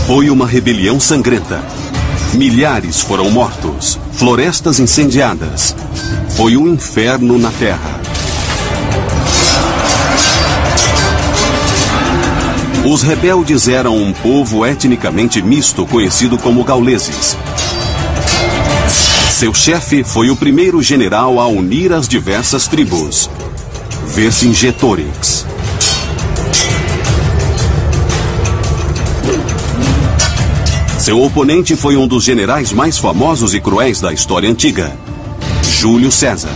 Foi uma rebelião sangrenta. Milhares foram mortos, florestas incendiadas. Foi um inferno na terra. Os rebeldes eram um povo etnicamente misto conhecido como gauleses. Seu chefe foi o primeiro general a unir as diversas tribos, Vercingetorix. Seu oponente foi um dos generais mais famosos e cruéis da história antiga, Júlio César.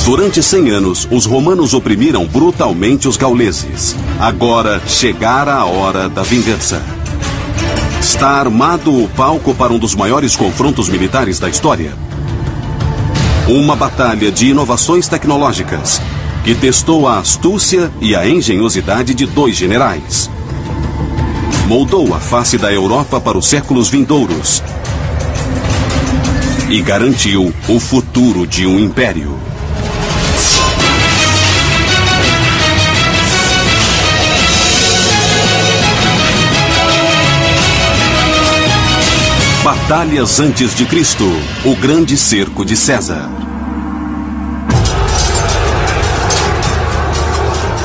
Durante 100 anos, os romanos oprimiram brutalmente os gauleses. Agora chegara a hora da vingança. Está armado o palco para um dos maiores confrontos militares da história. Uma batalha de inovações tecnológicas que testou a astúcia e a engenhosidade de dois generais. Moldou a face da Europa para os séculos vindouros e garantiu o futuro de um império. Batalhas antes de Cristo, o grande cerco de César.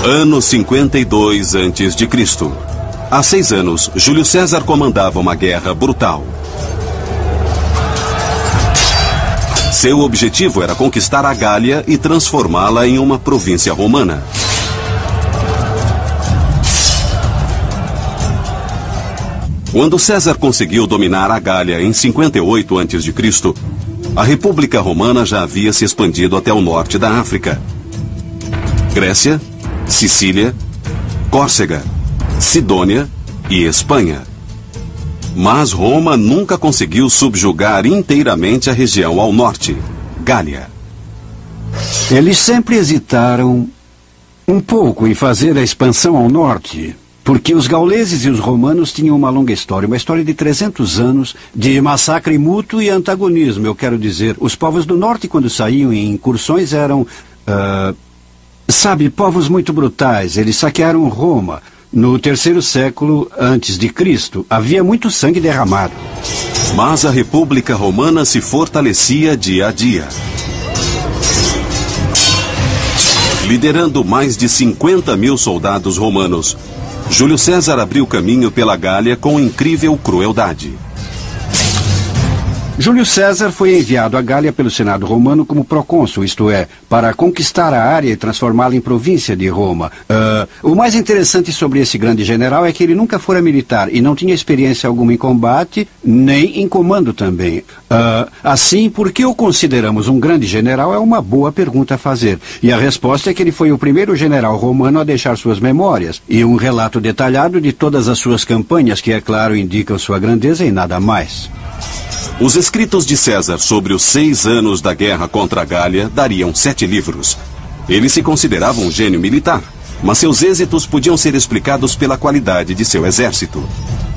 Ano 52 antes de Cristo. Há 6 anos, Júlio César comandava uma guerra brutal. Seu objetivo era conquistar a Gália e transformá-la em uma província romana. Quando César conseguiu dominar a Gália em 58 a.C., a República Romana já havia se expandido até o norte da África. Grécia, Sicília, Córcega, Sidônia e Espanha. Mas Roma nunca conseguiu subjugar inteiramente a região ao norte, Gália. Eles sempre hesitaram um pouco em fazer a expansão ao norte, porque os gauleses e os romanos tinham uma longa história, uma história de 300 anos de massacre mútuo e antagonismo. Eu quero dizer, os povos do norte, quando saíam em incursões, eram, povos muito brutais. Eles saquearam Roma. No 3º século antes de Cristo, havia muito sangue derramado. Mas a República Romana se fortalecia dia a dia. Liderando mais de 50 mil soldados romanos, Júlio César abriu caminho pela Gália com incrível crueldade. Júlio César foi enviado à Gália pelo Senado romano como procônsul, isto é, para conquistar a área e transformá-la em província de Roma. O mais interessante sobre esse grande general é que ele nunca fora militar e não tinha experiência alguma em combate, nem em comando também. Assim, por que o consideramos um grande general é uma boa pergunta a fazer. E a resposta é que ele foi o primeiro general romano a deixar suas memórias e um relato detalhado de todas as suas campanhas, que, é claro, indicam sua grandeza e nada mais. Os escritos de César sobre os 6 anos da guerra contra a Gália dariam 7 livros. Ele se considerava um gênio militar, mas seus êxitos podiam ser explicados pela qualidade de seu exército.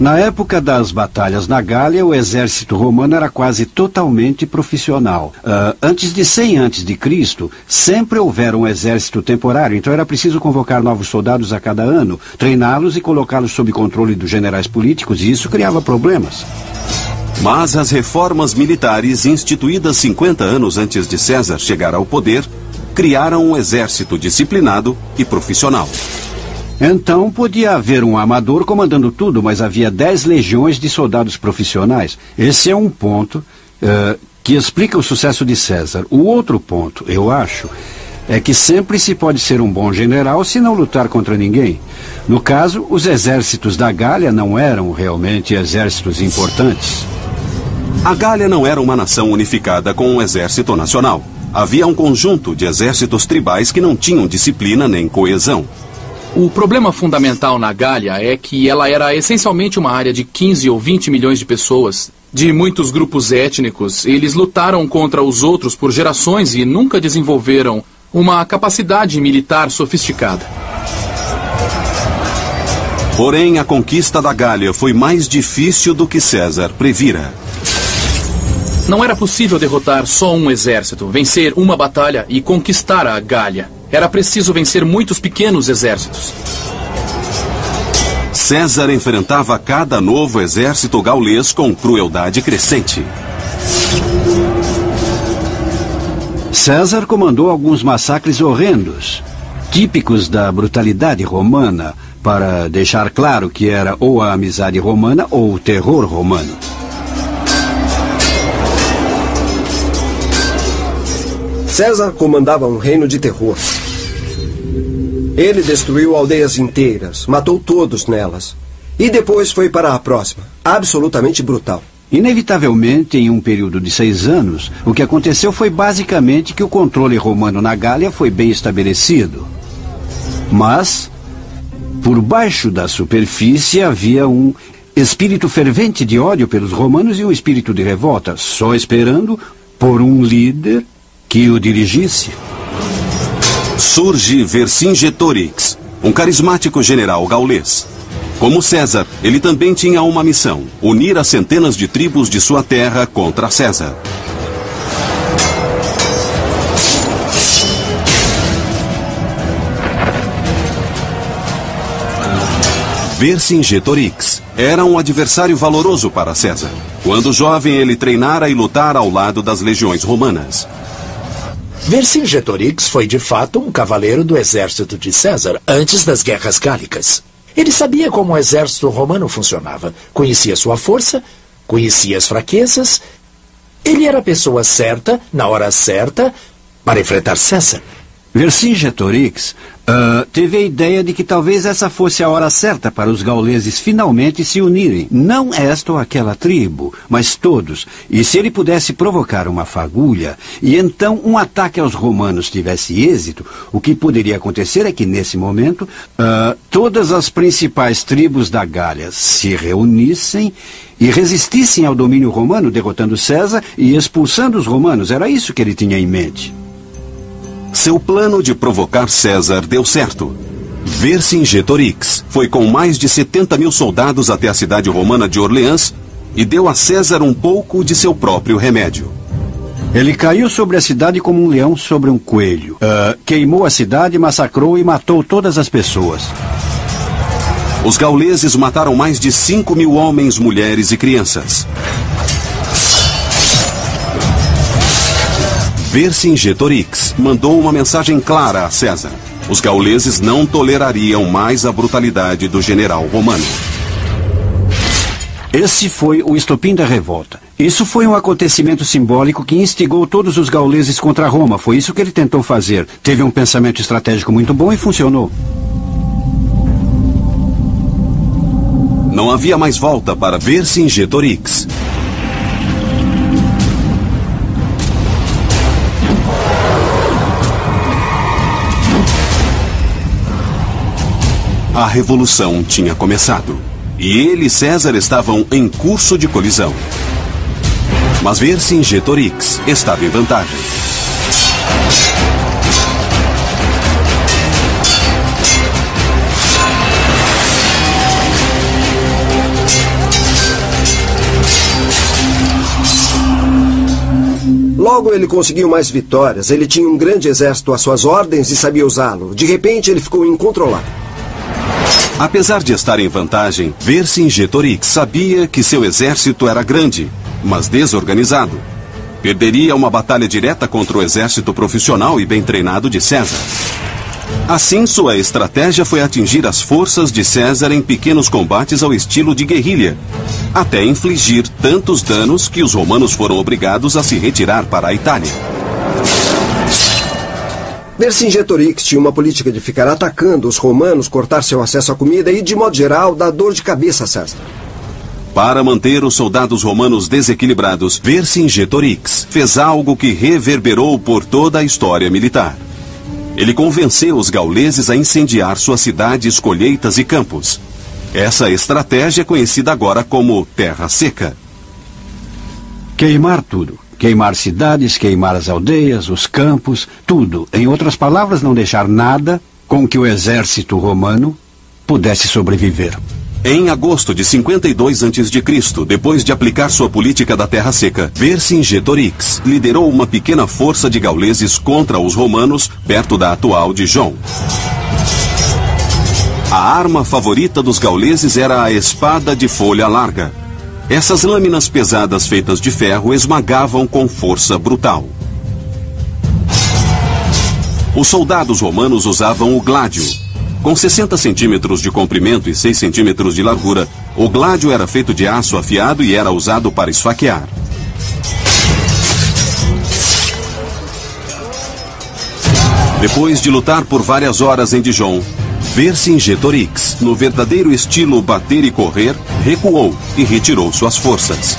Na época das batalhas na Gália, o exército romano era quase totalmente profissional. Antes de 100 a.C., sempre houvera um exército temporário, então era preciso convocar novos soldados a cada ano, treiná-los e colocá-los sob controle dos generais políticos, e isso criava problemas. Mas as reformas militares instituídas 50 anos antes de César chegar ao poder criaram um exército disciplinado e profissional. Então podia haver um amador comandando tudo, mas havia 10 legiões de soldados profissionais. Esse é um ponto que explica o sucesso de César. O outro ponto, eu acho, é que sempre se pode ser um bom general se não lutar contra ninguém. No caso, os exércitos da Gália não eram realmente exércitos importantes. A Gália não era uma nação unificada com um exército nacional. Havia um conjunto de exércitos tribais que não tinham disciplina nem coesão. O problema fundamental na Gália é que ela era essencialmente uma área de 15 ou 20 milhões de pessoas, de muitos grupos étnicos. Eles lutaram contra os outros por gerações e nunca desenvolveram uma capacidade militar sofisticada. Porém, a conquista da Gália foi mais difícil do que César previra. Não era possível derrotar só um exército, vencer uma batalha e conquistar a Gália. Era preciso vencer muitos pequenos exércitos. César enfrentava cada novo exército gaulês com crueldade crescente. César comandou alguns massacres horrendos, típicos da brutalidade romana, para deixar claro que era ou a amizade romana ou o terror romano. César comandava um reino de terror. Ele destruiu aldeias inteiras, matou todos nelas. E depois foi para a próxima, absolutamente brutal. Inevitavelmente, em um período de 6 anos, o que aconteceu foi basicamente que o controle romano na Gália foi bem estabelecido. Mas, por baixo da superfície, havia um espírito fervente de ódio pelos romanos e um espírito de revolta, só esperando por um líder que o dirigisse. Surge Vercingetorix, um carismático general gaulês. Como César, ele também tinha uma missão: unir as centenas de tribos de sua terra contra César. Vercingetorix era um adversário valoroso para César. Quando jovem, ele treinara e lutara ao lado das legiões romanas. Vercingetorix foi de fato um cavaleiro do exército de César antes das guerras gálicas. Ele sabia como o exército romano funcionava, conhecia sua força, conhecia as fraquezas. Ele era a pessoa certa, na hora certa, para enfrentar César. Vercingetorix teve a ideia de que talvez essa fosse a hora certa para os gauleses finalmente se unirem. Não esta ou aquela tribo, mas todos. E se ele pudesse provocar uma fagulha, e então um ataque aos romanos tivesse êxito, o que poderia acontecer é que, nesse momento, todas as principais tribos da Gália se reunissem e resistissem ao domínio romano, derrotando César e expulsando os romanos. Era isso que ele tinha em mente. Seu plano de provocar César deu certo. Vercingetorix foi com mais de 70 mil soldados até a cidade romana de Orleans e deu a César um pouco de seu próprio remédio. Ele caiu sobre a cidade como um leão sobre um coelho. Queimou a cidade, massacrou e matou todas as pessoas. Os gauleses mataram mais de 5 mil homens, mulheres e crianças. Vercingetorix mandou uma mensagem clara a César. Os gauleses não tolerariam mais a brutalidade do general romano. Esse foi o estopim da revolta. Isso foi um acontecimento simbólico que instigou todos os gauleses contra Roma. Foi isso que ele tentou fazer. Teve um pensamento estratégico muito bom e funcionou. Não havia mais volta para Vercingetorix. A revolução tinha começado. E ele e César estavam em curso de colisão. Mas Vercingetorix estava em vantagem. Logo ele conseguiu mais vitórias. Ele tinha um grande exército às suas ordens e sabia usá-lo. De repente ele ficou incontrolável. Apesar de estar em vantagem, Vercingetorix sabia que seu exército era grande, mas desorganizado. Perderia uma batalha direta contra o exército profissional e bem treinado de César. Assim, sua estratégia foi atingir as forças de César em pequenos combates ao estilo de guerrilha, até infligir tantos danos que os romanos foram obrigados a se retirar para a Itália. Vercingetorix tinha uma política de ficar atacando os romanos, cortar seu acesso à comida e, de modo geral, dar dor de cabeça a César. Para manter os soldados romanos desequilibrados, Vercingetorix fez algo que reverberou por toda a história militar. Ele convenceu os gauleses a incendiar suas cidades, colheitas e campos. Essa estratégia é conhecida agora como Terra Seca. Queimar tudo. Queimar cidades, queimar as aldeias, os campos, tudo. Em outras palavras, não deixar nada com que o exército romano pudesse sobreviver. Em agosto de 52 a.C., depois de aplicar sua política da terra seca, Vercingetorix liderou uma pequena força de gauleses contra os romanos perto da atual Dijon. A arma favorita dos gauleses era a espada de folha larga. Essas lâminas pesadas feitas de ferro esmagavam com força brutal. Os soldados romanos usavam o gládio. Com 60 centímetros de comprimento e 6 centímetros de largura, o gládio era feito de aço afiado e era usado para esfaquear. Depois de lutar por várias horas em Dijon, Vercingetorix, no verdadeiro estilo bater e correr, recuou e retirou suas forças.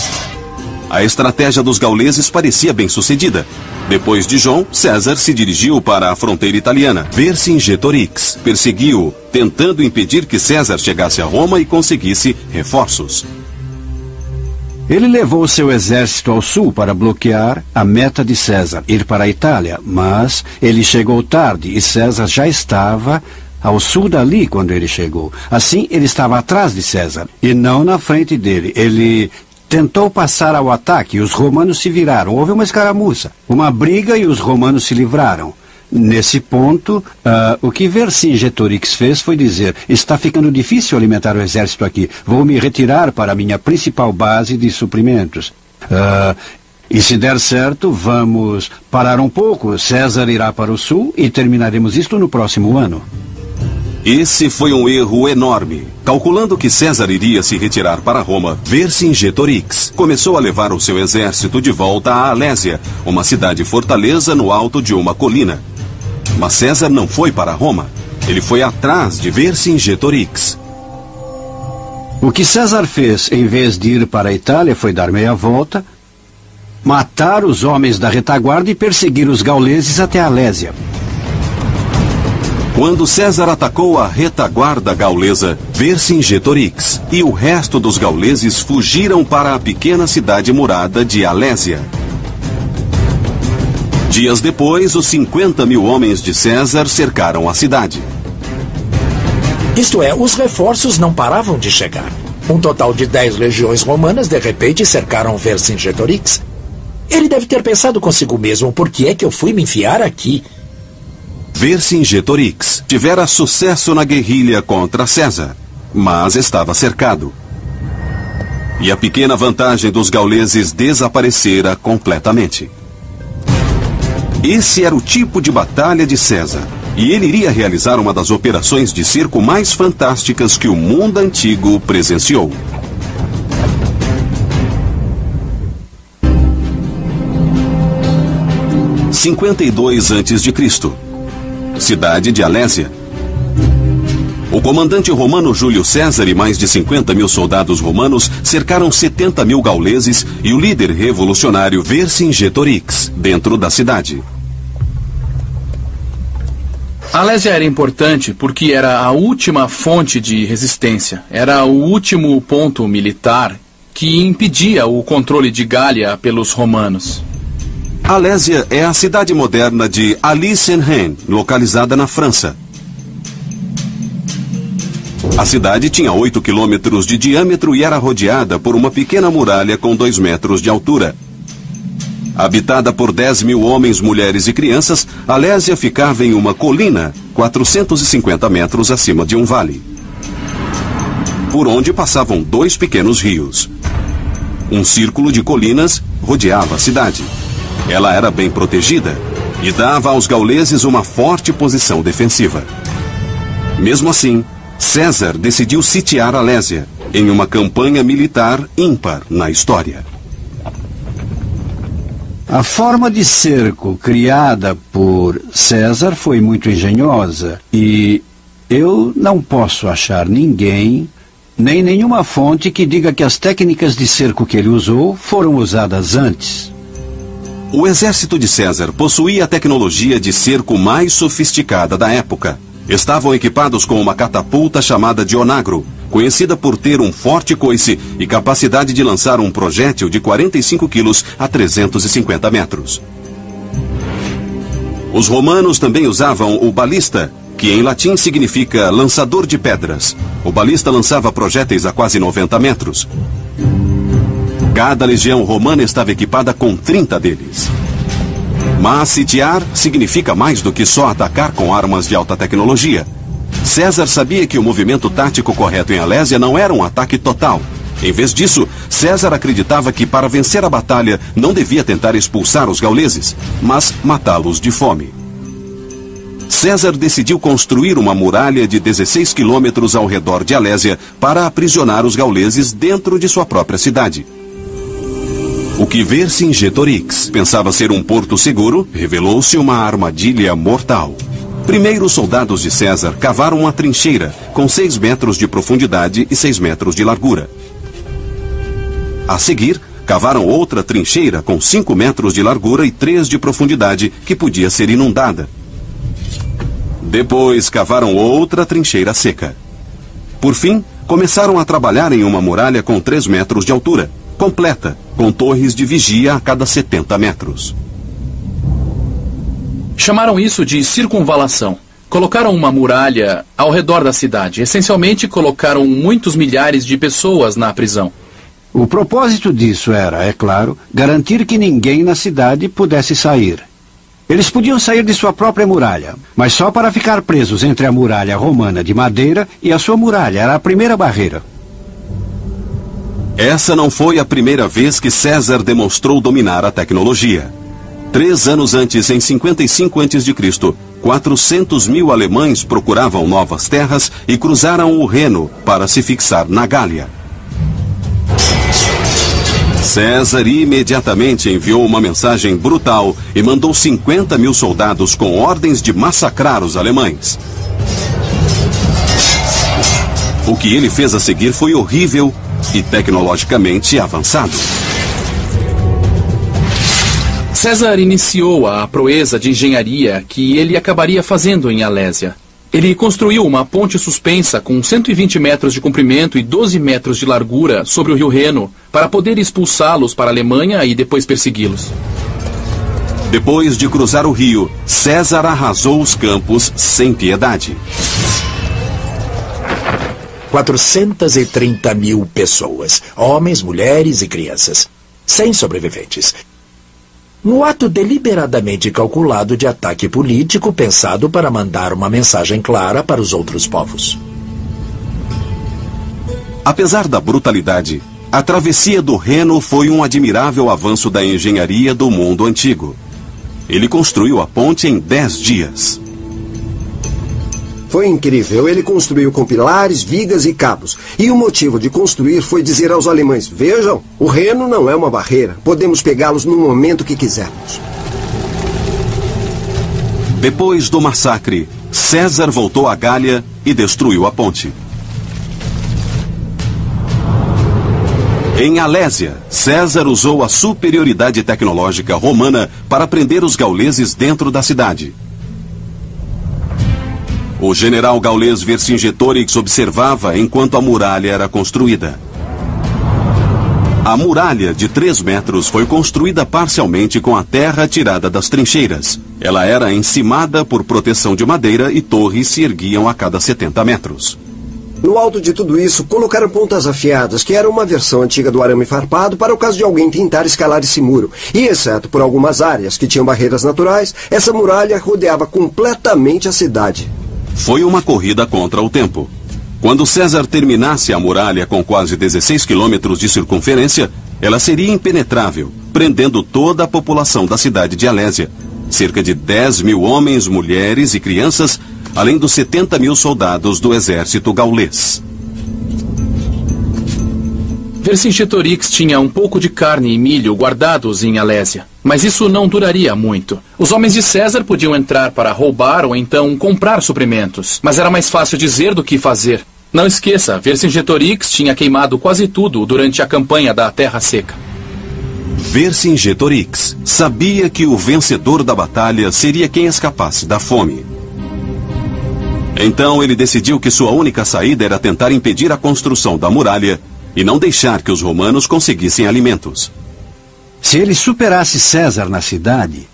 A estratégia dos gauleses parecia bem-sucedida. Depois de Dijon, César se dirigiu para a fronteira italiana. Vercingetorix perseguiu-o, tentando impedir que César chegasse a Roma e conseguisse reforços. Ele levou seu exército ao sul para bloquear a meta de César, ir para a Itália, mas ele chegou tarde e César já estava ao sul dali quando ele chegou. Assim, ele estava atrás de César e não na frente dele. Ele tentou passar ao ataque e os romanos se viraram. Houve uma escaramuça, uma briga e os romanos se livraram. Nesse ponto, o que Vercingetorix fez foi dizer: está ficando difícil alimentar o exército aqui. Vou me retirar para a minha principal base de suprimentos. E se der certo, vamos parar um pouco. César irá para o sul e terminaremos isto no próximo ano. Esse foi um erro enorme. Calculando que César iria se retirar para Roma, Vercingetorix começou a levar o seu exército de volta a Alésia, uma cidade-fortaleza no alto de uma colina. Mas César não foi para Roma. Ele foi atrás de Vercingetorix. O que César fez, em vez de ir para a Itália, foi dar meia volta, matar os homens da retaguarda e perseguir os gauleses até a Alésia. Quando César atacou a retaguarda gaulesa, Vercingetorix e o resto dos gauleses fugiram para a pequena cidade murada de Alésia. Dias depois, os 50.000 homens de César cercaram a cidade. Isto é, os reforços não paravam de chegar. Um total de 10 legiões romanas de repente cercaram Vercingetorix. Ele deve ter pensado consigo mesmo: por que é que eu fui me enfiar aqui? Vercingetorix tivera sucesso na guerrilha contra César, mas estava cercado. E a pequena vantagem dos gauleses desaparecera completamente. Esse era o tipo de batalha de César, e ele iria realizar uma das operações de cerco mais fantásticas que o mundo antigo presenciou. Em 52 a.C., cidade de Alésia. O comandante romano Júlio César e mais de 50.000 soldados romanos cercaram 70.000 gauleses e o líder revolucionário Vercingetorix dentro da cidade. Alésia era importante porque era a última fonte de resistência. Era o último ponto militar que impedia o controle de Gália pelos romanos. Alésia é a cidade moderna de Alys-en-Rhin, localizada na França. A cidade tinha 8 quilômetros de diâmetro e era rodeada por uma pequena muralha com 2 metros de altura. Habitada por 10.000 homens, mulheres e crianças, Alésia ficava em uma colina, 450 metros acima de um vale, por onde passavam 2 pequenos rios. Um círculo de colinas rodeava a cidade. Ela era bem protegida e dava aos gauleses uma forte posição defensiva. Mesmo assim, César decidiu sitiar Alésia em uma campanha militar ímpar na história. A forma de cerco criada por César foi muito engenhosa e eu não posso achar ninguém, nem nenhuma fonte que diga que as técnicas de cerco que ele usou foram usadas antes. O exército de César possuía a tecnologia de cerco mais sofisticada da época. Estavam equipados com uma catapulta chamada de onagro, conhecida por ter um forte coice e capacidade de lançar um projétil de 45 quilos a 350 metros. Os romanos também usavam o balista, que em latim significa lançador de pedras. O balista lançava projéteis a quase 90 metros. Cada legião romana estava equipada com 30 deles. Mas sitiar significa mais do que só atacar com armas de alta tecnologia. César sabia que o movimento tático correto em Alésia não era um ataque total. Em vez disso, César acreditava que para vencer a batalha não devia tentar expulsar os gauleses, mas matá-los de fome. César decidiu construir uma muralha de 16 quilômetros ao redor de Alésia para aprisionar os gauleses dentro de sua própria cidade. O que Vercingetorix pensava ser um porto seguro, revelou-se uma armadilha mortal. Primeiro, os soldados de César cavaram uma trincheira com 6 metros de profundidade e 6 metros de largura. A seguir, cavaram outra trincheira com 5 metros de largura e 3 de profundidade, que podia ser inundada. Depois, cavaram outra trincheira seca. Por fim, começaram a trabalhar em uma muralha com 3 metros de altura, completa, com torres de vigia a cada 70 metros. Chamaram isso de circunvalação. Colocaram uma muralha ao redor da cidade. Essencialmente, colocaram muitos milhares de pessoas na prisão. O propósito disso era, é claro, garantir que ninguém na cidade pudesse sair. Eles podiam sair de sua própria muralha, mas só para ficar presos entre a muralha romana de madeira e a sua muralha. Era a primeira barreira. Essa não foi a primeira vez que César demonstrou dominar a tecnologia. 3 anos antes, em 55 a.C., 400 mil alemães procuravam novas terras e cruzaram o Reno para se fixar na Gália. César imediatamente enviou uma mensagem brutal e mandou 50 mil soldados com ordens de massacrar os alemães. O que ele fez a seguir foi horrível e tecnologicamente avançado. César iniciou a proeza de engenharia que ele acabaria fazendo em Alésia. Ele construiu uma ponte suspensa com 120 metros de comprimento e 12 metros de largura sobre o rio Reno para poder expulsá-los para a Alemanha e depois persegui-los. Depois de cruzar o rio, César arrasou os campos sem piedade. 430 mil pessoas, homens, mulheres e crianças, sem sobreviventes. No ato deliberadamente calculado de ataque político pensado para mandar uma mensagem clara para os outros povos. Apesar da brutalidade, a travessia do Reno foi um admirável avanço da engenharia do mundo antigo. Ele construiu a ponte em 10 dias. Foi incrível. Ele construiu com pilares, vigas e cabos. E o motivo de construir foi dizer aos alemães: vejam, o Reno não é uma barreira. Podemos pegá-los no momento que quisermos. Depois do massacre, César voltou à Gália e destruiu a ponte. Em Alésia, César usou a superioridade tecnológica romana para prender os gauleses dentro da cidade. O general gaulês Vercingetorix observava enquanto a muralha era construída. A muralha de 3 metros foi construída parcialmente com a terra tirada das trincheiras. Ela era encimada por proteção de madeira e torres se erguiam a cada 70 metros. No alto de tudo isso, colocaram pontas afiadas, que era uma versão antiga do arame farpado para o caso de alguém tentar escalar esse muro. E, exceto por algumas áreas que tinham barreiras naturais, essa muralha rodeava completamente a cidade. Foi uma corrida contra o tempo. Quando César terminasse a muralha com quase 16 quilômetros de circunferência, ela seria impenetrável, prendendo toda a população da cidade de Alésia. Cerca de 10 mil homens, mulheres e crianças, além dos 70 mil soldados do exército gaulês. Vercingetorix tinha um pouco de carne e milho guardados em Alésia, mas isso não duraria muito. Os homens de César podiam entrar para roubar ou então comprar suprimentos, mas era mais fácil dizer do que fazer. Não esqueça, Vercingetorix tinha queimado quase tudo durante a campanha da Terra Seca. Vercingetorix sabia que o vencedor da batalha seria quem escapasse da fome. Então ele decidiu que sua única saída era tentar impedir a construção da muralha e não deixar que os romanos conseguissem alimentos. Se ele superasse César na cidade,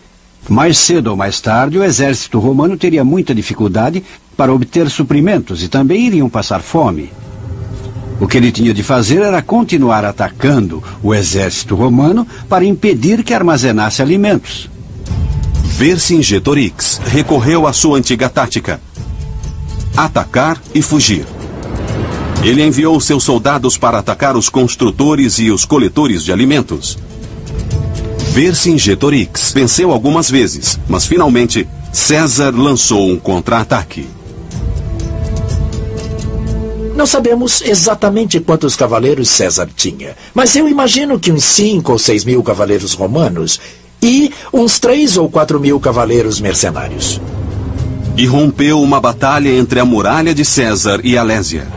mais cedo ou mais tarde o exército romano teria muita dificuldade para obter suprimentos e também iriam passar fome. O que ele tinha de fazer era continuar atacando o exército romano para impedir que armazenasse alimentos. Vercingetorix recorreu à sua antiga tática: atacar e fugir. Ele enviou seus soldados para atacar os construtores e os coletores de alimentos. Vercingetorix venceu algumas vezes, mas finalmente César lançou um contra-ataque. Não sabemos exatamente quantos cavaleiros César tinha, mas eu imagino que uns 5 ou 6 mil cavaleiros romanos e uns 3 ou 4 mil cavaleiros mercenários. E rompeu uma batalha entre a muralha de César e Alésia.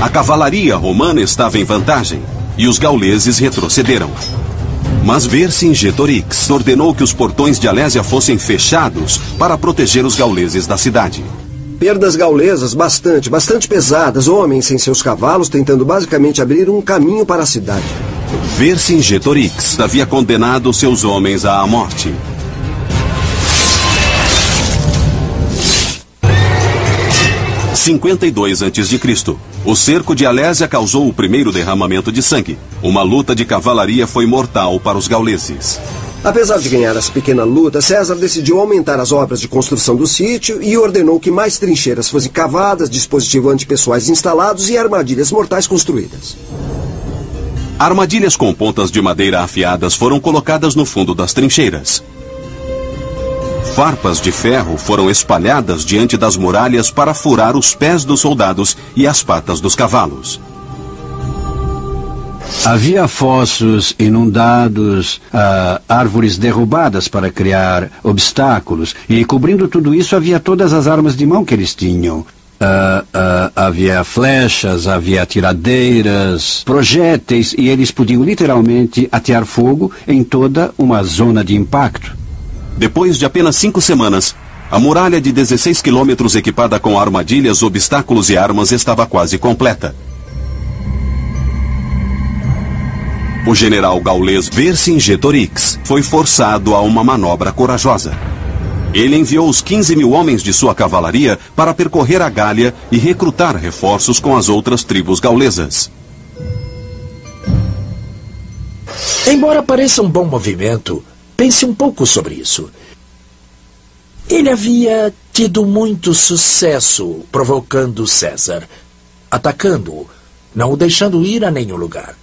A cavalaria romana estava em vantagem e os gauleses retrocederam. Mas Vercingetorix ordenou que os portões de Alésia fossem fechados para proteger os gauleses da cidade. Perdas gaulesas bastante pesadas, homens sem seus cavalos tentando basicamente abrir um caminho para a cidade. Vercingetorix havia condenado seus homens à morte. Em 52 a.C., o cerco de Alésia causou o primeiro derramamento de sangue. Uma luta de cavalaria foi mortal para os gauleses. Apesar de ganhar essa pequena luta, César decidiu aumentar as obras de construção do sítio e ordenou que mais trincheiras fossem cavadas, dispositivos antipessoais instalados e armadilhas mortais construídas. Armadilhas com pontas de madeira afiadas foram colocadas no fundo das trincheiras. Farpas de ferro foram espalhadas diante das muralhas para furar os pés dos soldados e as patas dos cavalos. Havia fossos inundados, árvores derrubadas para criar obstáculos, e cobrindo tudo isso havia todas as armas de mão que eles tinham. Havia flechas, havia tiradeiras, projéteis, e eles podiam literalmente atear fogo em toda uma zona de impacto. Depois de apenas 5 semanas, a muralha de 16 quilômetros equipada com armadilhas, obstáculos e armas estava quase completa. O general gaulês Vercingetorix foi forçado a uma manobra corajosa. Ele enviou os 15 mil homens de sua cavalaria para percorrer a Gália e recrutar reforços com as outras tribos gaulesas. Embora pareça um bom movimento, pense um pouco sobre isso. Ele havia tido muito sucesso provocando César, atacando-o, não o deixando ir a nenhum lugar,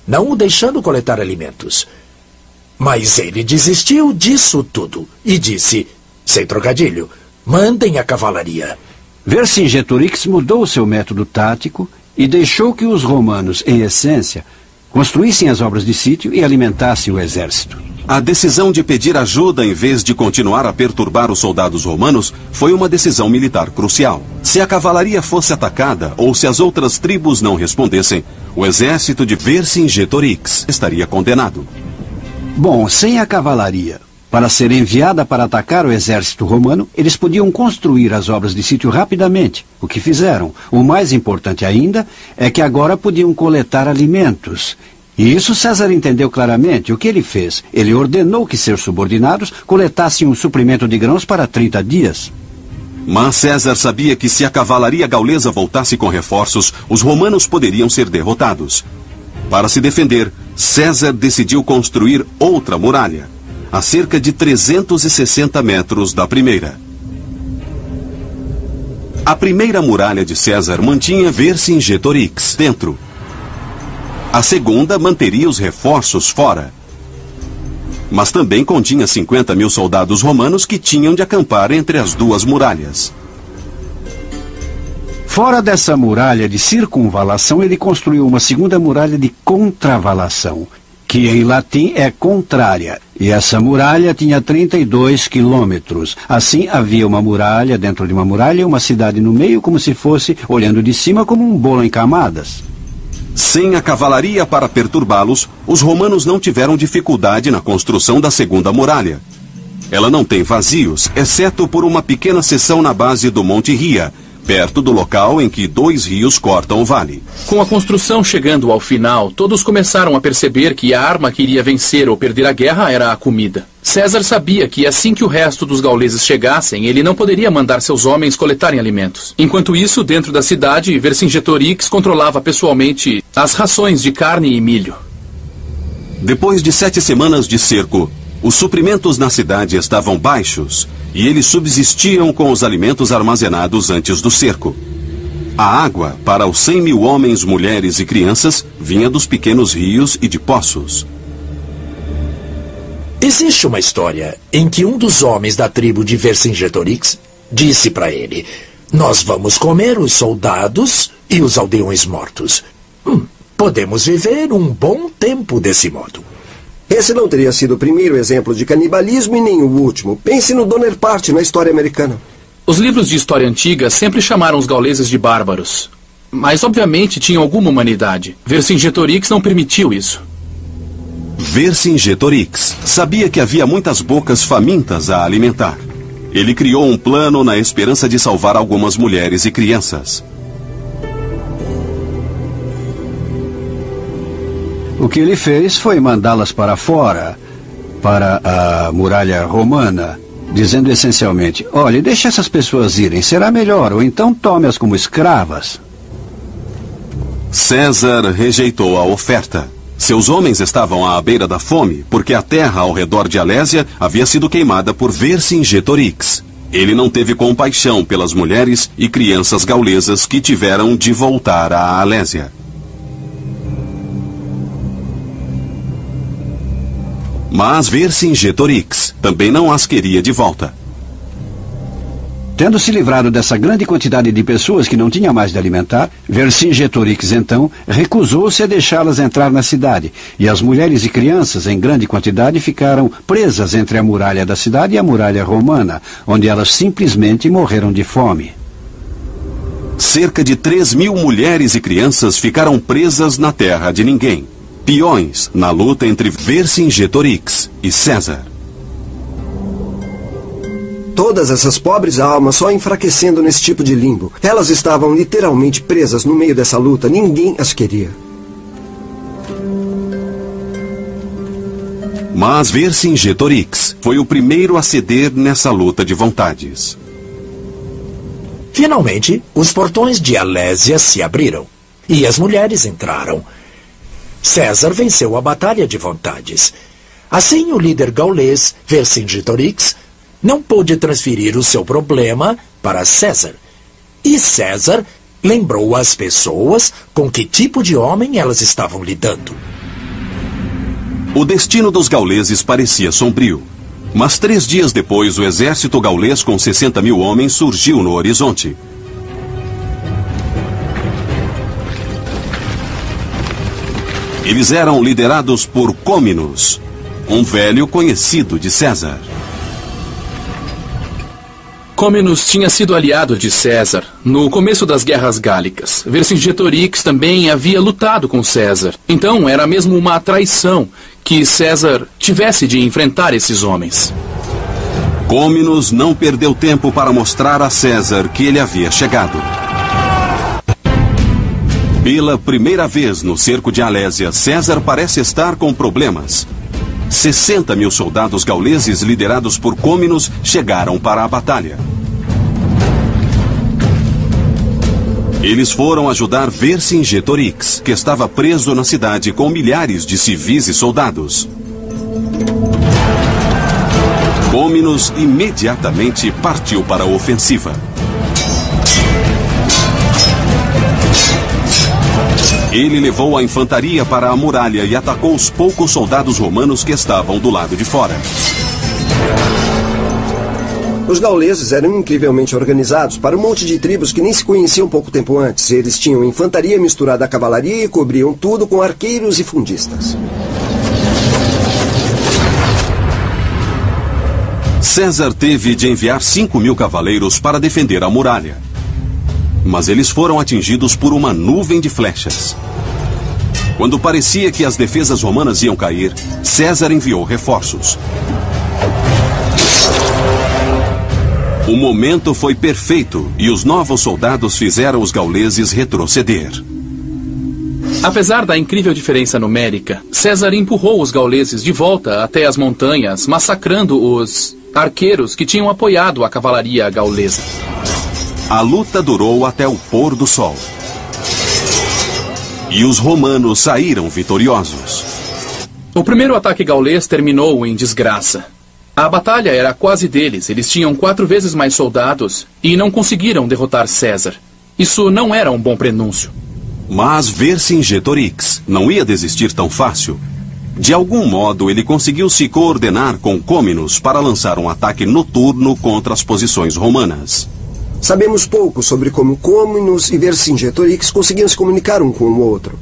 não o deixando coletar alimentos. Mas ele desistiu disso tudo e disse, sem trocadilho, mandem a cavalaria. Vercingetorix mudou seu método tático e deixou que os romanos, em essência, construíssem as obras de sítio e alimentassem o exército. A decisão de pedir ajuda em vez de continuar a perturbar os soldados romanos foi uma decisão militar crucial. Se a cavalaria fosse atacada ou se as outras tribos não respondessem, o exército de Vercingetorix estaria condenado. Bom, sem a cavalaria, para ser enviada para atacar o exército romano, eles podiam construir as obras de sítio rapidamente, o que fizeram. O mais importante ainda é que agora podiam coletar alimentos. E isso César entendeu claramente. O que ele fez? Ele ordenou que seus subordinados coletassem um suprimento de grãos para 30 dias. Mas César sabia que se a cavalaria gaulesa voltasse com reforços, os romanos poderiam ser derrotados. Para se defender, César decidiu construir outra muralha, a cerca de 360 metros da primeira. A primeira muralha de César mantinha Vercingetorix dentro. A segunda manteria os reforços fora. Mas também continha 50 mil soldados romanos que tinham de acampar entre as duas muralhas. Fora dessa muralha de circunvalação, ele construiu uma segunda muralha de contravalação, que em latim é contrária. E essa muralha tinha 32 quilômetros. Assim, havia uma muralha dentro de uma muralha e uma cidade no meio, como se fosse, olhando de cima, como um bolo em camadas. Sem a cavalaria para perturbá-los, os romanos não tiveram dificuldade na construção da segunda muralha. Ela não tem vazios, exceto por uma pequena seção na base do Monte Ria, perto do local em que 2 rios cortam o vale. Com a construção chegando ao final, todos começaram a perceber que a arma que iria vencer ou perder a guerra era a comida. César sabia que assim que o resto dos gauleses chegassem, ele não poderia mandar seus homens coletarem alimentos. Enquanto isso, dentro da cidade, Vercingetorix controlava pessoalmente as rações de carne e milho. Depois de 7 semanas de cerco, os suprimentos na cidade estavam baixos e eles subsistiam com os alimentos armazenados antes do cerco. A água, para os 100.000 homens, mulheres e crianças, vinha dos pequenos rios e de poços. Existe uma história em que um dos homens da tribo de Vercingetorix disse para ele: "Nós vamos comer os soldados e os aldeões mortos. Podemos viver um bom tempo desse modo." Esse não teria sido o primeiro exemplo de canibalismo e nem o último. Pense no Donner Party na história americana. Os livros de história antiga sempre chamaram os gauleses de bárbaros. Mas, obviamente, tinham alguma humanidade. Vercingetorix não permitiu isso. Vercingetorix sabia que havia muitas bocas famintas a alimentar. Ele criou um plano na esperança de salvar algumas mulheres e crianças. O que ele fez foi mandá-las para fora, para a muralha romana, dizendo essencialmente: olhe, deixe essas pessoas irem, será melhor, ou então tome-as como escravas. César rejeitou a oferta. Seus homens estavam à beira da fome, porque a terra ao redor de Alésia havia sido queimada por Vercingetorix. Ele não teve compaixão pelas mulheres e crianças gaulesas que tiveram de voltar à Alésia. Mas Vercingetorix também não as queria de volta. Tendo se livrado dessa grande quantidade de pessoas que não tinha mais de alimentar, Vercingetorix, então, recusou-se a deixá-las entrar na cidade, e as mulheres e crianças, em grande quantidade, ficaram presas entre a muralha da cidade e a muralha romana, onde elas simplesmente morreram de fome. Cerca de 3.000 mulheres e crianças ficaram presas na terra de ninguém, peões na luta entre Vercingetorix e César. Todas essas pobres almas só enfraquecendo nesse tipo de limbo. Elas estavam literalmente presas no meio dessa luta. Ninguém as queria. Mas Vercingetorix foi o primeiro a ceder nessa luta de vontades. Finalmente, os portões de Alésia se abriram e as mulheres entraram. César venceu a batalha de vontades. Assim, o líder gaulês, Vercingetorix, não pôde transferir o seu problema para César. E César lembrou às pessoas com que tipo de homem elas estavam lidando. O destino dos gauleses parecia sombrio. Mas 3 dias depois, o exército gaulês com 60.000 homens surgiu no horizonte. Eles eram liderados por Côminus, um velho conhecido de César. Côminus tinha sido aliado de César no começo das guerras gálicas. Vercingetorix também havia lutado com César. Então era mesmo uma traição que César tivesse de enfrentar esses homens. Côminus não perdeu tempo para mostrar a César que ele havia chegado. Pela primeira vez no cerco de Alésia, César parece estar com problemas. 60.000 soldados gauleses liderados por Côminus chegaram para a batalha. Eles foram ajudar Vercingetorix, que estava preso na cidade com milhares de civis e soldados. Côminus imediatamente partiu para a ofensiva. Ele levou a infantaria para a muralha e atacou os poucos soldados romanos que estavam do lado de fora. Os gauleses eram incrivelmente organizados para um monte de tribos que nem se conheciam pouco tempo antes. Eles tinham infantaria misturada à cavalaria e cobriam tudo com arqueiros e fundistas. César teve de enviar 5.000 cavaleiros para defender a muralha. Mas eles foram atingidos por uma nuvem de flechas. Quando parecia que as defesas romanas iam cair, César enviou reforços. O momento foi perfeito e os novos soldados fizeram os gauleses retroceder. Apesar da incrível diferença numérica, César empurrou os gauleses de volta até as montanhas, massacrando os arqueiros que tinham apoiado a cavalaria gaulesa. A luta durou até o pôr do sol. E os romanos saíram vitoriosos. O primeiro ataque gaulês terminou em desgraça. A batalha era quase deles. Eles tinham 4 vezes mais soldados e não conseguiram derrotar César. Isso não era um bom prenúncio. Mas Vercingetorix não ia desistir tão fácil. De algum modo, ele conseguiu se coordenar com Côminos para lançar um ataque noturno contra as posições romanas. Sabemos pouco sobre como Côminos e Vercingetorix conseguiam se comunicar um com o outro.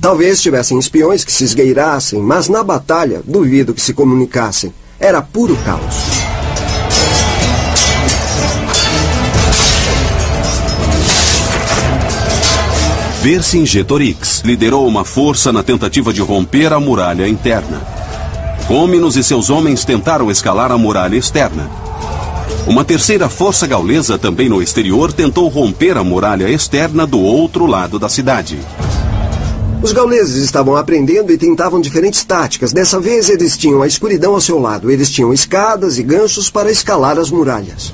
Talvez tivessem espiões que se esgueirassem, mas na batalha, duvido que se comunicassem. Era puro caos. Vercingetorix liderou uma força na tentativa de romper a muralha interna. Côminos e seus homens tentaram escalar a muralha externa. Uma terceira força gaulesa, também no exterior, tentou romper a muralha externa do outro lado da cidade. Os gauleses estavam aprendendo e tentavam diferentes táticas. Dessa vez eles tinham a escuridão ao seu lado. Eles tinham escadas e ganchos para escalar as muralhas.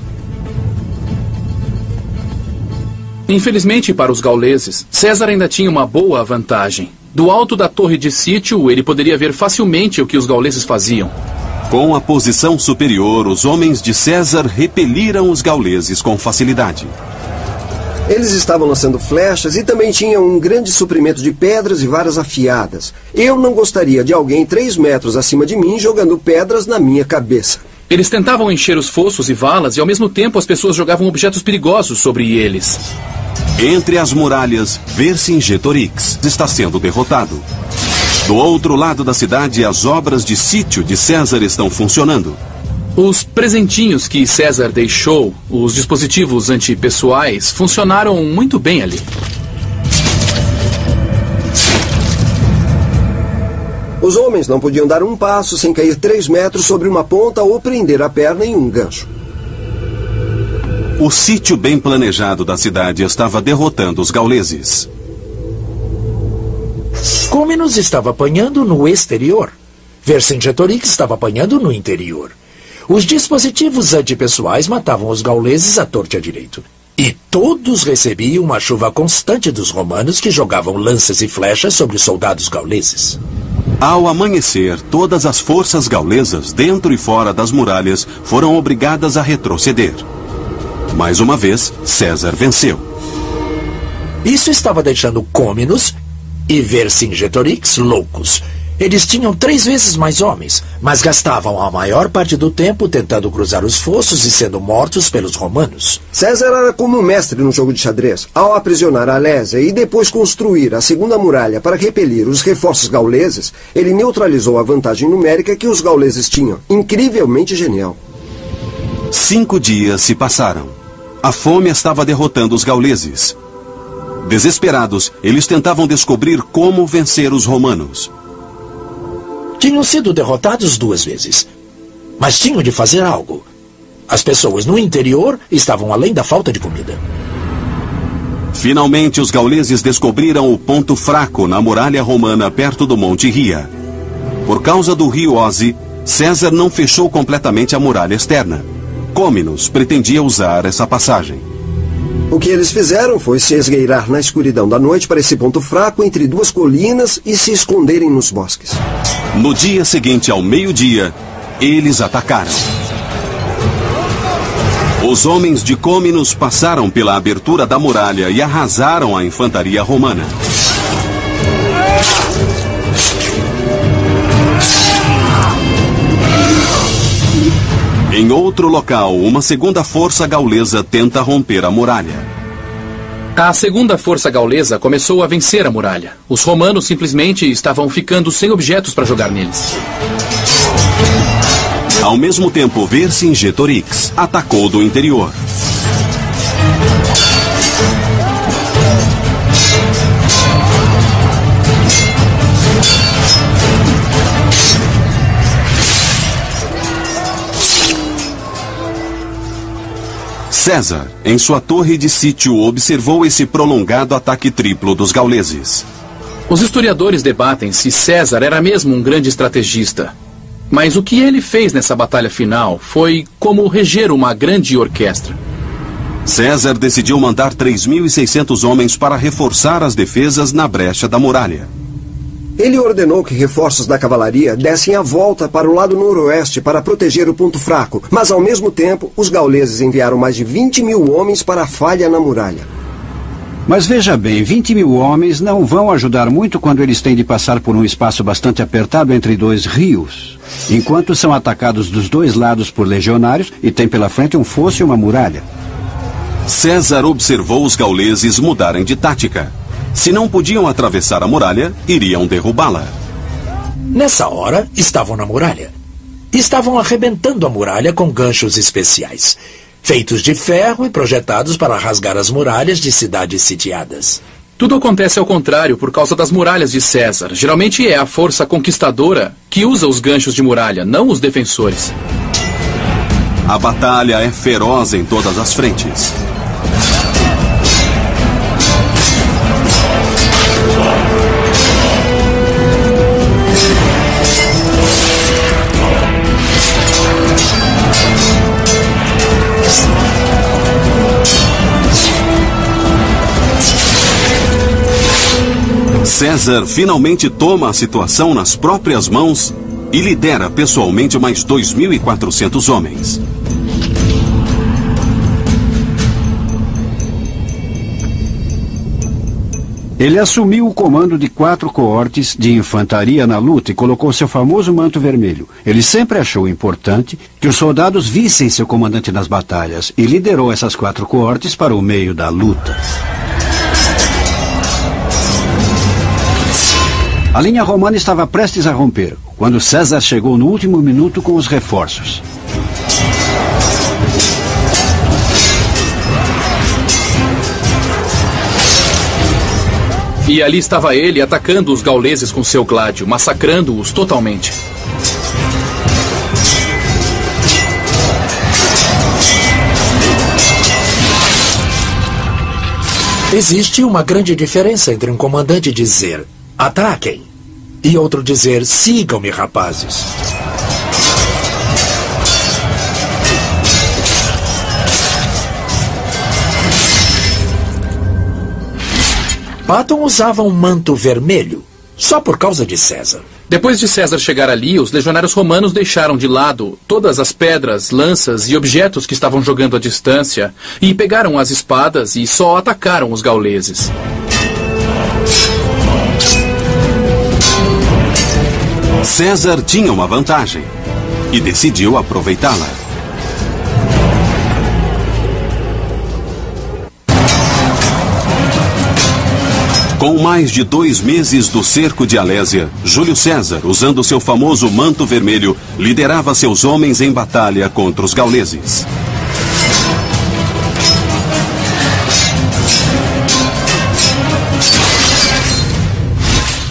Infelizmente para os gauleses, César ainda tinha uma boa vantagem. Do alto da torre de sítio, ele poderia ver facilmente o que os gauleses faziam. Com a posição superior, os homens de César repeliram os gauleses com facilidade. Eles estavam lançando flechas e também tinham um grande suprimento de pedras e varas afiadas. Eu não gostaria de alguém 3 metros acima de mim jogando pedras na minha cabeça. Eles tentavam encher os fossos e valas e ao mesmo tempo as pessoas jogavam objetos perigosos sobre eles. Entre as muralhas, Vercingetorix está sendo derrotado. Do outro lado da cidade, as obras de sítio de César estão funcionando. Os presentinhos que César deixou, os dispositivos antipessoais, funcionaram muito bem ali. Os homens não podiam dar um passo sem cair 3 metros sobre uma ponta ou prender a perna em um gancho. O sítio bem planejado da cidade estava derrotando os gauleses. Côminos estava apanhando no exterior. Vercingetorix estava apanhando no interior. Os dispositivos antipessoais matavam os gauleses à torta e à direito. E todos recebiam uma chuva constante dos romanos que jogavam lanças e flechas sobre os soldados gauleses. Ao amanhecer, todas as forças gaulesas, dentro e fora das muralhas, foram obrigadas a retroceder. Mais uma vez, César venceu. Isso estava deixando Côminos e Vercingetorix loucos. Eles tinham 3 vezes mais homens, mas gastavam a maior parte do tempo tentando cruzar os fossos e sendo mortos pelos romanos. César era como um mestre no jogo de xadrez. Ao aprisionar a Alésia e depois construir a segunda muralha para repelir os reforços gauleses, ele neutralizou a vantagem numérica que os gauleses tinham. Incrivelmente genial. 5 dias se passaram. A fome estava derrotando os gauleses. Desesperados, eles tentavam descobrir como vencer os romanos. Tinham sido derrotados 2 vezes, mas tinham de fazer algo. As pessoas no interior estavam além da falta de comida. Finalmente, os gauleses descobriram o ponto fraco na muralha romana perto do Monte Ria. Por causa do rio Oze, César não fechou completamente a muralha externa. Côminos pretendia usar essa passagem. O que eles fizeram foi se esgueirar na escuridão da noite para esse ponto fraco entre 2 colinas e se esconderem nos bosques. No dia seguinte, ao meio-dia, eles atacaram. Os homens de Côminos passaram pela abertura da muralha e arrasaram a infantaria romana. Em outro local, uma segunda força gaulesa tenta romper a muralha. A segunda força gaulesa começou a vencer a muralha. Os romanos simplesmente estavam ficando sem objetos para jogar neles. Ao mesmo tempo, Vercingetorix atacou do interior. César, em sua torre de sítio, observou esse prolongado ataque triplo dos gauleses. Os historiadores debatem se César era mesmo um grande estrategista. Mas o que ele fez nessa batalha final foi como reger uma grande orquestra. César decidiu mandar 3.600 homens para reforçar as defesas na brecha da muralha. Ele ordenou que reforços da cavalaria dessem a volta para o lado noroeste para proteger o ponto fraco, mas ao mesmo tempo os gauleses enviaram mais de 20 mil homens para a falha na muralha. Mas veja bem, 20 mil homens não vão ajudar muito quando eles têm de passar por um espaço bastante apertado entre dois rios, enquanto são atacados dos dois lados por legionários e tem pela frente um fosso e uma muralha. César observou os gauleses mudarem de tática. Se não podiam atravessar a muralha, iriam derrubá-la. Nessa hora, estavam na muralha. Estavam arrebentando a muralha com ganchos especiais, feitos de ferro e projetados para rasgar as muralhas de cidades sitiadas. Tudo acontece ao contrário por causa das muralhas de César. Geralmente é a força conquistadora que usa os ganchos de muralha, não os defensores. A batalha é feroz em todas as frentes. César finalmente toma a situação nas próprias mãos e lidera pessoalmente mais 2.400 homens. Ele assumiu o comando de 4 coortes de infantaria na luta e colocou seu famoso manto vermelho. Ele sempre achou importante que os soldados vissem seu comandante nas batalhas e liderou essas 4 coortes para o meio da luta. A linha romana estava prestes a romper, quando César chegou no último minuto com os reforços. E ali estava ele atacando os gauleses com seu gládio, massacrando-os totalmente. Existe uma grande diferença entre um comandante dizer "ataquem" e outro dizer "sigam-me, rapazes". Patton usava um manto vermelho só por causa de César. Depois de César chegar ali, os legionários romanos deixaram de lado todas as pedras, lanças e objetos que estavam jogando à distância e pegaram as espadas e só atacaram os gauleses. César tinha uma vantagem e decidiu aproveitá-la. Com mais de 2 meses do cerco de Alésia, Júlio César, usando seu famoso manto vermelho, liderava seus homens em batalha contra os gauleses.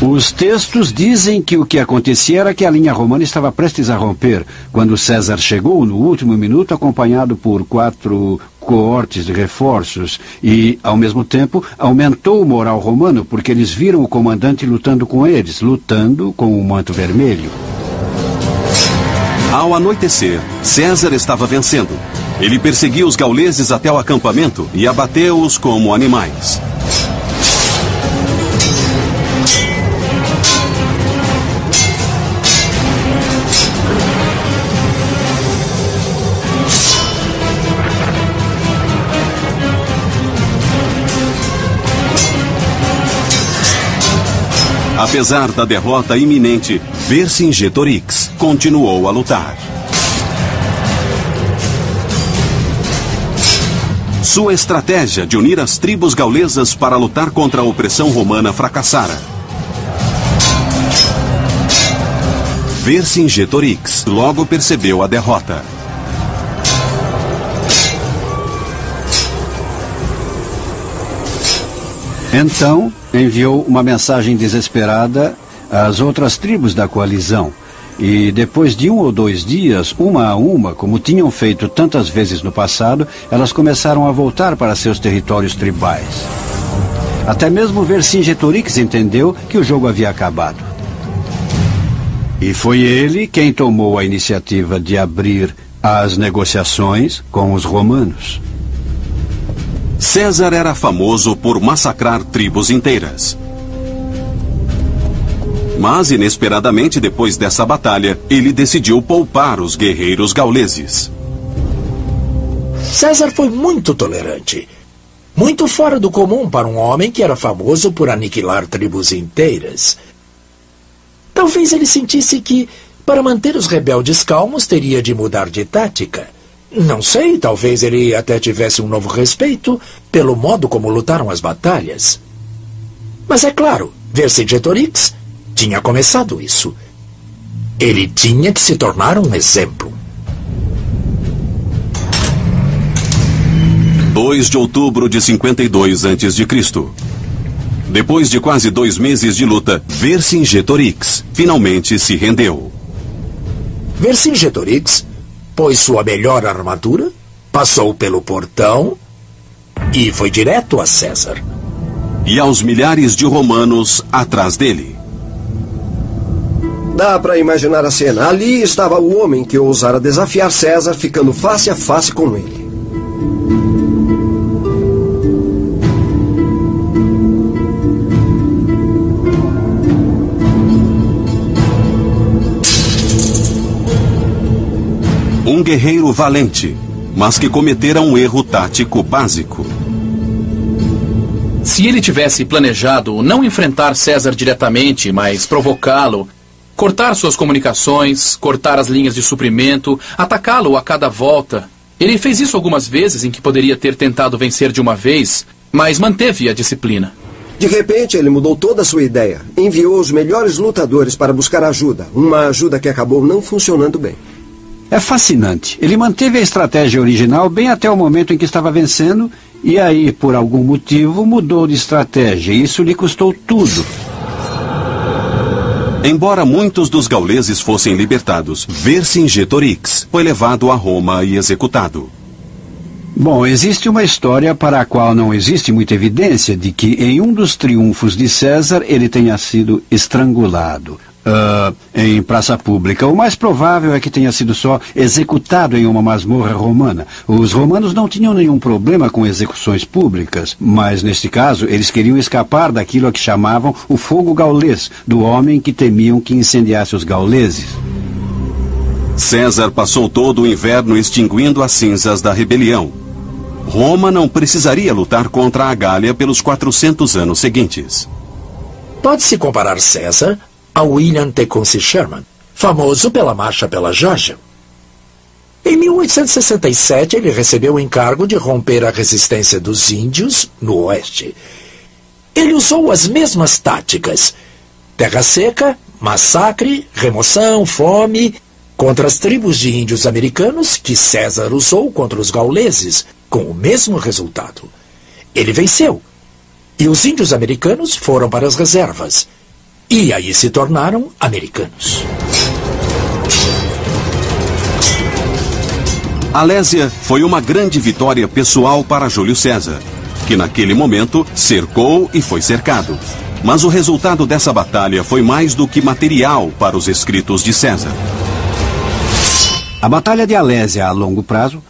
Os textos dizem que o que acontecia era que a linha romana estava prestes a romper, quando César chegou no último minuto acompanhado por 4 coortes de reforços e, ao mesmo tempo, aumentou o moral romano porque eles viram o comandante lutando com eles, lutando com o manto vermelho. Ao anoitecer, César estava vencendo. Ele perseguiu os gauleses até o acampamento e abateu-os como animais. Apesar da derrota iminente, Vercingetorix continuou a lutar. Sua estratégia de unir as tribos gaulesas para lutar contra a opressão romana fracassara. Vercingetorix logo percebeu a derrota. Então, enviou uma mensagem desesperada às outras tribos da coalizão. E depois de 1 ou 2 dias, uma a uma, como tinham feito tantas vezes no passado, elas começaram a voltar para seus territórios tribais. Até mesmo Vercingetorix entendeu que o jogo havia acabado. E foi ele quem tomou a iniciativa de abrir as negociações com os romanos. César era famoso por massacrar tribos inteiras. Mas, inesperadamente, depois dessa batalha, ele decidiu poupar os guerreiros gauleses. César foi muito tolerante. Muito fora do comum para um homem que era famoso por aniquilar tribos inteiras. Talvez ele sentisse que, para manter os rebeldes calmos, teria de mudar de tática. Não sei, talvez ele até tivesse um novo respeito pelo modo como lutaram as batalhas. Mas é claro, Vercingetorix tinha começado isso. Ele tinha que se tornar um exemplo. 2 de outubro de 52 a.C. Depois de quase 2 meses de luta, Vercingetorix finalmente se rendeu. Vercingetorix pôs sua melhor armadura, passou pelo portão e foi direto a César. E aos milhares de romanos atrás dele. Dá para imaginar a cena. Ali estava o homem que ousara desafiar César, ficando face a face com ele. Um guerreiro valente, mas que cometera um erro tático básico. Se ele tivesse planejado não enfrentar César diretamente, mas provocá-lo, cortar suas comunicações, cortar as linhas de suprimento, atacá-lo a cada volta. Ele fez isso algumas vezes em que poderia ter tentado vencer de uma vez, mas manteve a disciplina. De repente, ele mudou toda a sua ideia. Enviou os melhores lutadores para buscar ajuda. Uma ajuda que acabou não funcionando bem. É fascinante. Ele manteve a estratégia original bem até o momento em que estava vencendo, e aí, por algum motivo, mudou de estratégia. E isso lhe custou tudo. Embora muitos dos gauleses fossem libertados, Vercingetorix foi levado a Roma e executado. Bom, existe uma história para a qual não existe muita evidência de que em um dos triunfos de César ele tenha sido estrangulado. Em praça pública. O mais provável é que tenha sido só executado em uma masmorra romana. Os romanos não tinham nenhum problema com execuções públicas, mas neste caso eles queriam escapar daquilo a que chamavam o fogo gaulês, do homem que temiam que incendiasse os gauleses. César passou todo o inverno extinguindo as cinzas da rebelião. Roma não precisaria lutar contra a Gália pelos 400 anos seguintes. Pode-se comparar César a William Tecumseh Sherman, famoso pela Marcha pela Geórgia. Em 1867, ele recebeu o encargo de romper a resistência dos índios no oeste. Ele usou as mesmas táticas: terra seca, massacre, remoção, fome, contra as tribos de índios americanos que César usou contra os gauleses, com o mesmo resultado. Ele venceu, e os índios americanos foram para as reservas. E aí se tornaram americanos. Alésia foi uma grande vitória pessoal para Júlio César, que naquele momento cercou e foi cercado. Mas o resultado dessa batalha foi mais do que material para os escritos de César. A Batalha de Alésia, a longo prazo,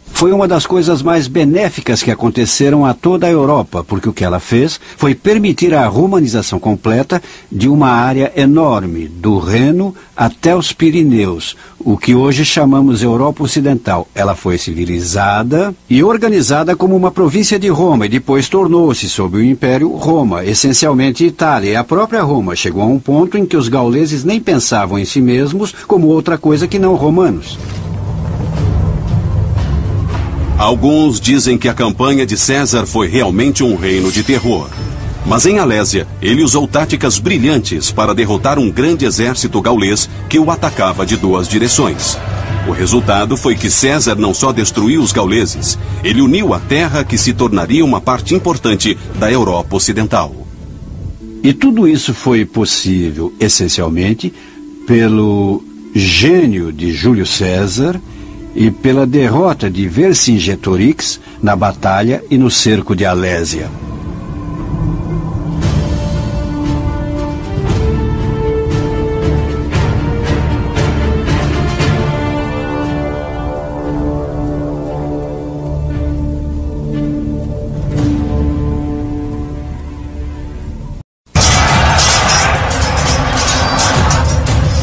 foi uma das coisas mais benéficas que aconteceram a toda a Europa, porque o que ela fez foi permitir a romanização completa de uma área enorme, do Reno até os Pirineus, o que hoje chamamos Europa Ocidental. Ela foi civilizada e organizada como uma província de Roma e depois tornou-se, sob o Império, Roma, essencialmente Itália. E a própria Roma chegou a um ponto em que os gauleses nem pensavam em si mesmos como outra coisa que não romanos. Alguns dizem que a campanha de César foi realmente um reino de terror. Mas em Alésia, ele usou táticas brilhantes para derrotar um grande exército gaulês que o atacava de 2 direções. O resultado foi que César não só destruiu os gauleses, ele uniu a terra que se tornaria uma parte importante da Europa Ocidental. E tudo isso foi possível, essencialmente, pelo gênio de Júlio César e pela derrota de Vercingetorix na batalha e no cerco de Alésia.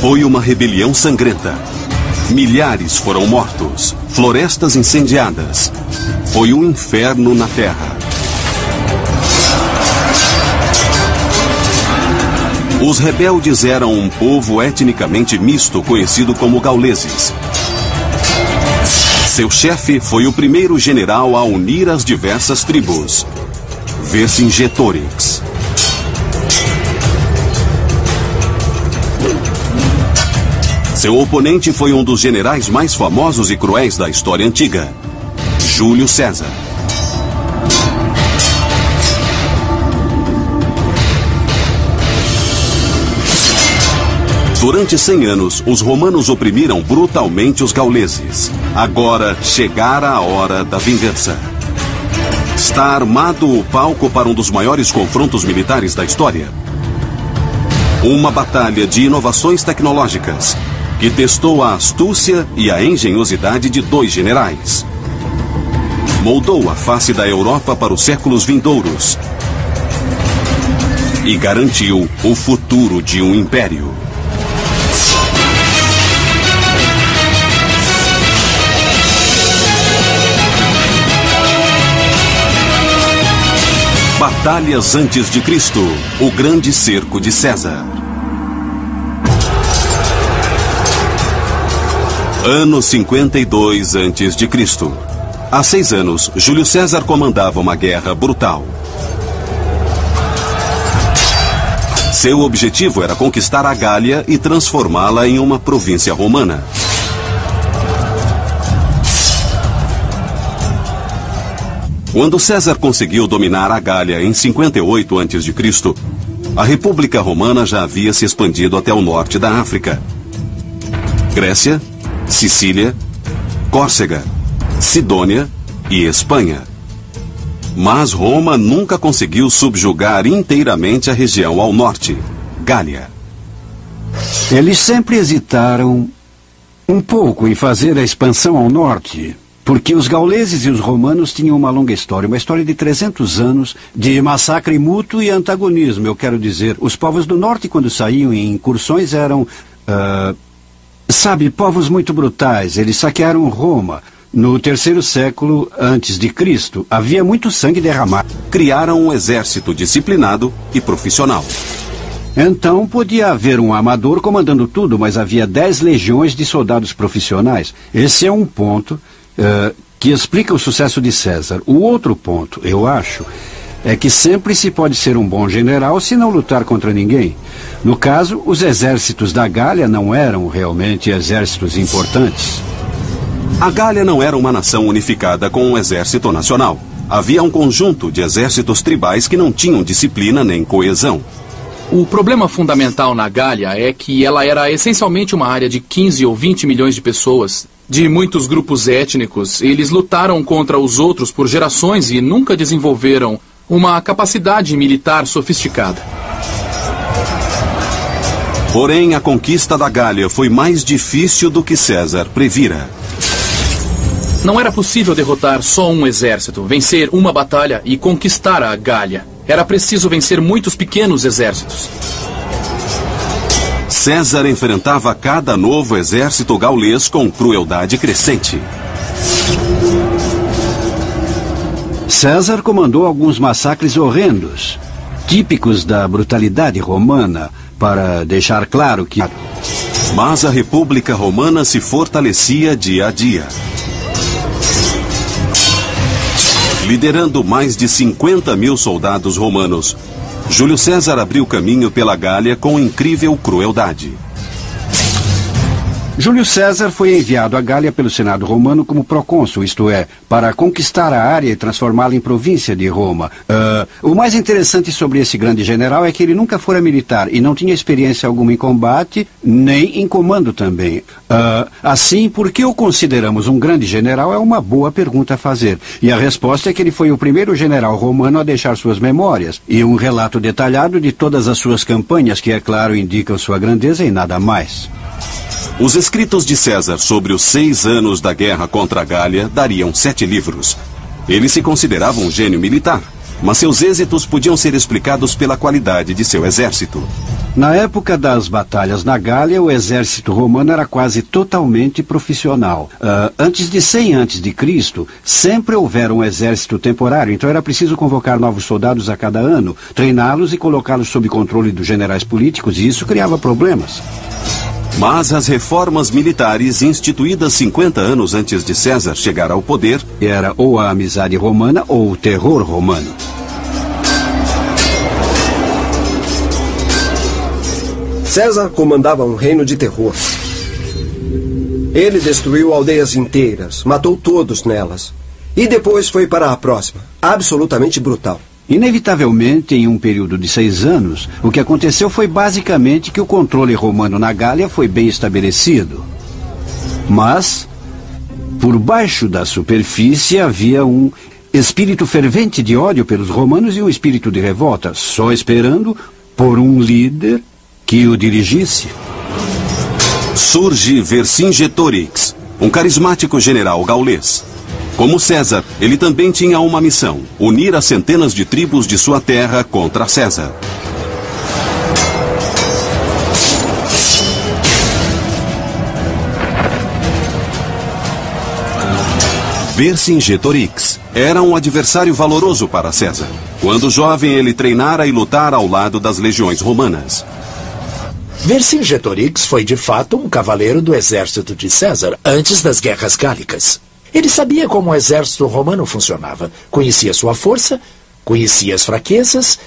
Foi uma rebelião sangrenta. Milhares foram mortos, florestas incendiadas. Foi um inferno na terra. Os rebeldes eram um povo etnicamente misto conhecido como gauleses. Seu chefe foi o primeiro general a unir as diversas tribos, Vercingetorix. Seu oponente foi um dos generais mais famosos e cruéis da história antiga, Júlio César. Durante 100 anos, os romanos oprimiram brutalmente os gauleses. Agora chegara a hora da vingança. Está armado o palco para um dos maiores confrontos militares da história. Uma batalha de inovações tecnológicas que testou a astúcia e a engenhosidade de dois generais. Moldou a face da Europa para os séculos vindouros e garantiu o futuro de um império. Batalhas antes de Cristo, o grande cerco de César. Ano 52 a.C. Há 6 anos, Júlio César comandava uma guerra brutal. Seu objetivo era conquistar a Gália e transformá-la em uma província romana. Quando César conseguiu dominar a Gália em 58 a.C., a República Romana já havia se expandido até o norte da África. Grécia, Sicília, Córcega, Sidônia e Espanha. Mas Roma nunca conseguiu subjugar inteiramente a região ao norte, Gália. Eles sempre hesitaram um pouco em fazer a expansão ao norte, porque os gauleses e os romanos tinham uma longa história, uma história de 300 anos de massacre mútuo e antagonismo. Eu quero dizer, os povos do norte, quando saíam em incursões, eram... povos muito brutais. Eles saquearam Roma. No 3º século antes de Cristo, havia muito sangue derramado. Criaram um exército disciplinado e profissional. Então, podia haver um amador comandando tudo, mas havia 10 legiões de soldados profissionais. Esse é um ponto que explica o sucesso de César. O outro ponto, eu acho, é que sempre se pode ser um bom general se não lutar contra ninguém. No caso, os exércitos da Gália não eram realmente exércitos importantes. A Gália não era uma nação unificada com um exército nacional. Havia um conjunto de exércitos tribais que não tinham disciplina nem coesão. O problema fundamental na Gália é que ela era essencialmente uma área de 15 ou 20 milhões de pessoas, de muitos grupos étnicos. Eles lutaram contra os outros por gerações e nunca desenvolveram uma capacidade militar sofisticada. Porém, a conquista da Gália foi mais difícil do que César previra. Não era possível derrotar só um exército, vencer uma batalha e conquistar a Gália. Era preciso vencer muitos pequenos exércitos. César enfrentava cada novo exército gaulês com crueldade crescente. César comandou alguns massacres horrendos, típicos da brutalidade romana, para deixar claro que... Mas a República Romana se fortalecia dia a dia. Liderando mais de 50 mil soldados romanos, Júlio César abriu caminho pela Gália com incrível crueldade. Júlio César foi enviado à Gália pelo Senado romano como procônsul, isto é, para conquistar a área e transformá-la em província de Roma. O mais interessante sobre esse grande general é que ele nunca fora militar e não tinha experiência alguma em combate, nem em comando também. Assim, por que o consideramos um grande general é uma boa pergunta a fazer. E a resposta é que ele foi o primeiro general romano a deixar suas memórias e um relato detalhado de todas as suas campanhas, que, é claro, indicam sua grandeza e nada mais. Os escritos de César sobre os 6 anos da guerra contra a Gália dariam 7 livros. Ele se considerava um gênio militar, mas seus êxitos podiam ser explicados pela qualidade de seu exército. Na época das batalhas na Gália, o exército romano era quase totalmente profissional. Antes de 100 a.C., sempre houvera um exército temporário, então era preciso convocar novos soldados a cada ano, treiná-los e colocá-los sob controle dos generais políticos, e isso criava problemas. Mas as reformas militares instituídas 50 anos antes de César chegar ao poder era ou a amizade romana ou o terror romano. César comandava um reino de terror. Ele destruiu aldeias inteiras, matou todos nelas. E depois foi para a próxima, absolutamente brutal. Inevitavelmente, em um período de 6 anos, o que aconteceu foi basicamente que o controle romano na Gália foi bem estabelecido. Mas, por baixo da superfície, havia um espírito fervente de ódio pelos romanos e um espírito de revolta, só esperando por um líder que o dirigisse. Surge Vercingetorix, um carismático general gaulês. Como César, ele também tinha uma missão: unir as centenas de tribos de sua terra contra César. Vercingetorix era um adversário valoroso para César. Quando jovem, ele treinara e lutara ao lado das legiões romanas. Vercingetorix foi de fato um cavaleiro do exército de César antes das guerras gálicas. Ele sabia como o exército romano funcionava, conhecia sua força, conhecia as fraquezas